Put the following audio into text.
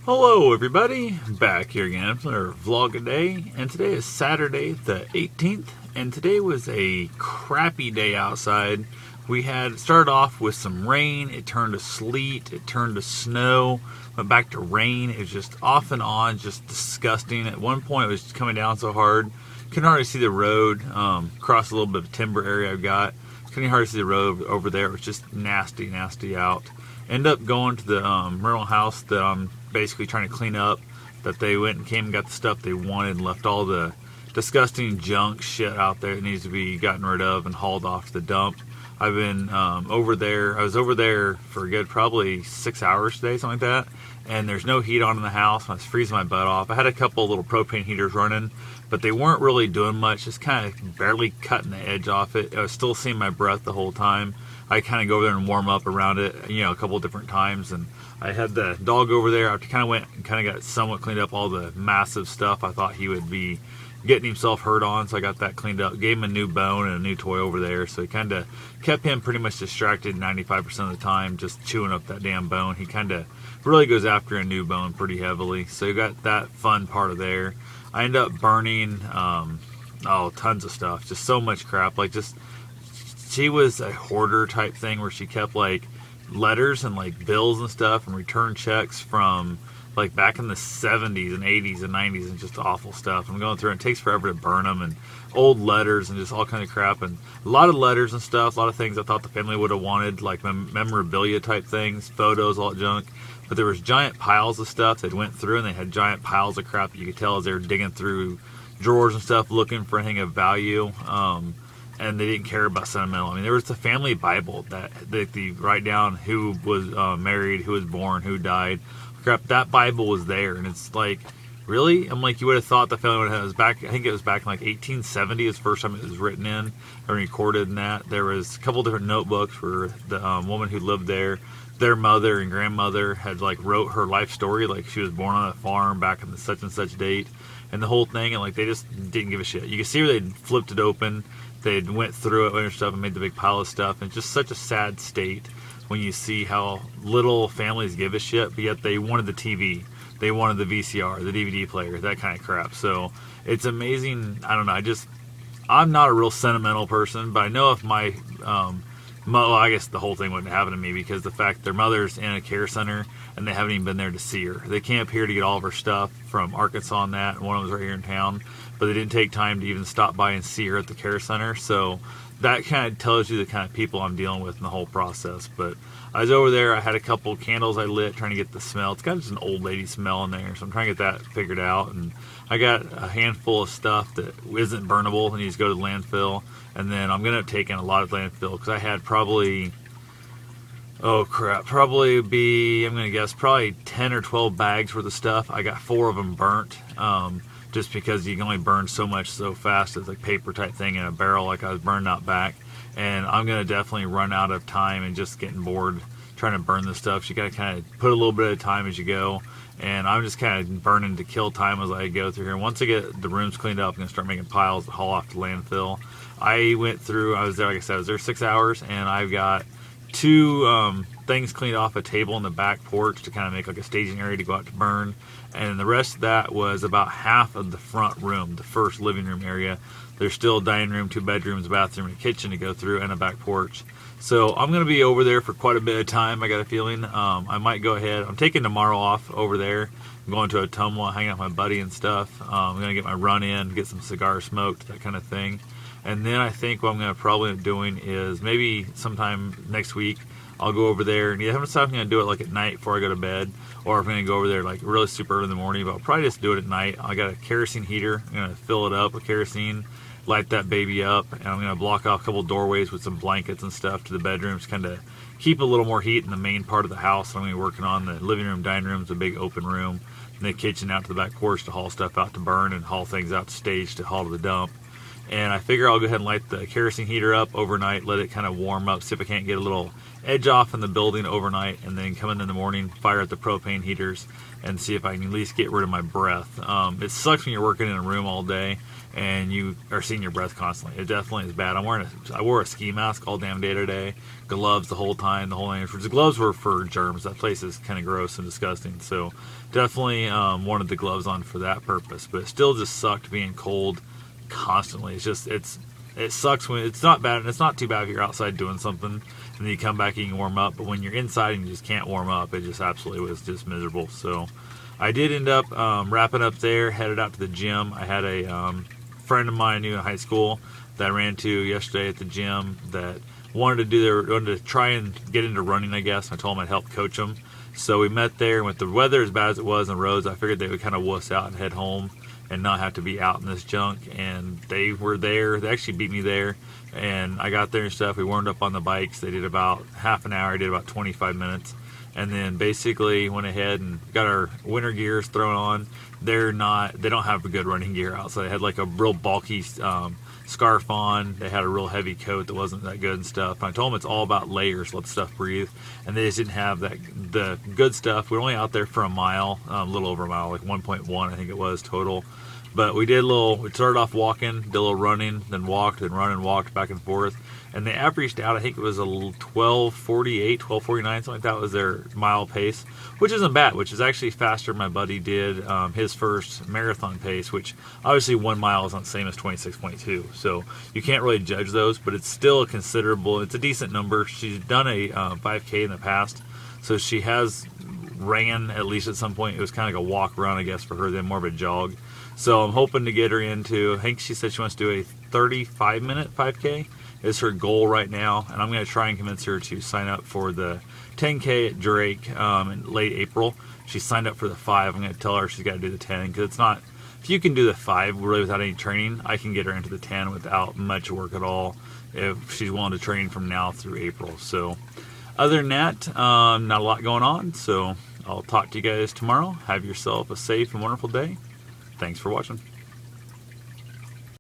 Hello everybody, back here again for another vlog a day, and today is Saturday the 18th, and today was a crappy day outside. We had started off with some rain, it turned to sleet, it turned to snow, went back to rain. It was just off and on, just disgusting. At one point it was coming down so hard, couldn't hardly see the road, across a little bit of timber area I've got. Couldn't hardly see the road over there. It was just nasty out. End up going to the rental house that I'm basically trying to clean up, that they went and came and got the stuff they wanted and left all the disgusting junk shit out there that needs to be gotten rid of and hauled off to the dump. I've been over there. I was over there for a good probably 6 hours today, something like that, and there's no heat on in the house. I was freezing my butt off. I had a couple little propane heaters running, but they weren't really doing much, just kind of barely cutting the edge off it. I was still seeing my breath the whole time. I kind of go over there and warm up around it, a couple of different times. And I had the dog over there. I kind of went and kind of got somewhat cleaned up all the massive stuff I thought he would be getting himself hurt on. So I got that cleaned up. Gave him a new bone and a new toy over there. So he kind of kept him pretty much distracted 95% of the time, just chewing up that damn bone. He kind of really goes after a new bone pretty heavily. So you got that fun part of there. I ended up burning, tons of stuff. Just so much crap. She was a hoarder type thing where she kept like letters and like bills and stuff and return checks from like back in the 70s and 80s and 90s and just awful stuff. I'm going through and it takes forever to burn them, and old letters and just all kind of crap, and a lot of letters and stuff, a lot of things I thought the family would have wanted, like memorabilia type things, photos, all that junk. But there was giant piles of stuff they'd went through, and they had giant piles of crap that you could tell as they were digging through drawers and stuff looking for anything of value. And they didn't care about sentimental. I mean, there was the family Bible that they write down who was married, who was born, who died. Crap, that Bible was there, and it's like, really? I'm like, you would have thought the family would have. It was back. I think it was back in like 1870. Is the first time it was written in and recorded. In that there was a couple different notebooks where the woman who lived there, their mother and grandmother had like wrote her life story, like she was born on a farm back in the such and such date, and the whole thing, and like they just didn't give a shit. You could see where they flipped it open. They went through it and stuff and made the big pile of stuff, and it's just such a sad state when you see how little families give a shit, but yet they wanted the TV, they wanted the VCR, the DVD player, that kind of crap. So it's amazing. I don't know. I'm not a real sentimental person, but I know if my, I guess the whole thing wouldn't happen to me because the fact their mother's in a care center and they haven't even been there to see her. They came up here to get all of her stuff from Arkansas and that, and one of them's right here in town, but they didn't take time to even stop by and see her at the care center. So that kind of tells you the kind of people I'm dealing with in the whole process. But I was over there. I had a couple candles I lit trying to get the smell. It's got just an old lady smell in there, so I'm trying to get that figured out. And I got a handful of stuff that isn't burnable and needs to go to the landfill. And then I'm going to take in a lot of landfill because I had probably, I'm going to guess probably 10 or 12 bags worth of stuff. I got 4 of them burnt. Just because you can only burn so much so fast as a paper type thing in a barrel, like I was burning out back. And I'm going to definitely run out of time and just getting bored trying to burn this stuff. So you got to kind of put a little bit of time as you go. And I'm just kind of burning to kill time as I go through here. And once I get the rooms cleaned up, I'm going to start making piles to haul off to landfill. I was there, like I said, I was there 6 hours, and I've got 2 things cleaned off a table in the back porch to kind of make like a staging area to go out to burn. And the rest of that was about half of the front room, the first living room area. There's still a dining room, 2 bedrooms, a bathroom, and a kitchen to go through, and a back porch. So I'm going to be over there for quite a bit of time, I got a feeling. I might go ahead. I'm taking tomorrow off over there. I'm going to Ottumwa, hanging out with my buddy and stuff. I'm going to get my run in, get some cigars smoked, that kind of thing. And then I think what I'm going to probably end up doing is maybe sometime next week, I'll go over there, and I haven't decided if I'm going to do it like at night before I go to bed, or if I'm going to go over there like really super early in the morning, but I'll probably just do it at night. I got a kerosene heater. I'm going to fill it up with kerosene, light that baby up, and I'm going to block off a couple doorways with some blankets and stuff to the bedrooms, kind of keep a little more heat in the main part of the house. I'm going to be working on the living room, dining room's a big open room, and the kitchen out to the back porch to haul stuff out to burn and haul things out to stage to haul to the dump. And I figure I'll go ahead and light the kerosene heater up overnight, let it kind of warm up, see if I can't get a little edge off in the building overnight, and then come in the morning, fire at the propane heaters, and see if I can at least get rid of my breath. It sucks when you're working in a room all day and you are seeing your breath constantly. It definitely is bad. I wore a ski mask all damn day today, gloves the whole time, the whole nine. The gloves were for germs. That place is kind of gross and disgusting. So definitely wanted the gloves on for that purpose. But it still just sucked being cold constantly. It sucks when it's not bad, and it's not too bad if you're outside doing something and then you come back and you can warm up. But when you're inside and you just can't warm up, it just absolutely was just miserable. So I did end up wrapping up there, headed out to the gym. I had a friend of mine I knew in high school that I ran into yesterday at the gym that wanted to try and get into running, I guess. I told him I'd help coach him. So we met there, and with the weather as bad as it was on the roads, I figured they would kind of wuss out and head home and not have to be out in this junk. And they were there. They actually beat me there. And I got there and stuff. We warmed up on the bikes. They did about half an hour. I did about 25 minutes. And then basically went ahead and got our winter gears thrown on. They don't have a good running gear out. So they had like a real bulky scarf on. They had a real heavy coat that wasn't that good and stuff. And I told them it's all about layers, let the stuff breathe. And they just didn't have the good stuff. We were only out there for a mile, a little over a mile, like 1.1 I think it was total. But we started off walking, did a little running, then walked, then run and walked back and forth. And they averaged out, I think it was a 12:48, 12:49, something like that was their mile pace, which isn't bad, which is actually faster than my buddy did his first marathon pace, which obviously 1 mile is not the same as 26.2. So you can't really judge those, but it's still it's a decent number. She's done a 5K in the past, so she has ran at least at some point. It was kind of like a walk run, I guess, for her, then more of a jog. So I'm hoping to get her into, I think she said she wants to do a 35-minute 5K is her goal right now, and I'm going to try and convince her to sign up for the 10K at Drake in late April. She signed up for the 5. I'm going to tell her she's got to do the 10, because it's not, if you can do the 5 really without any training, I can get her into the 10 without much work at all if she's willing to train from now through April. So other than that, not a lot going on, so I'll talk to you guys tomorrow. Have yourself a safe and wonderful day. Thanks for watching.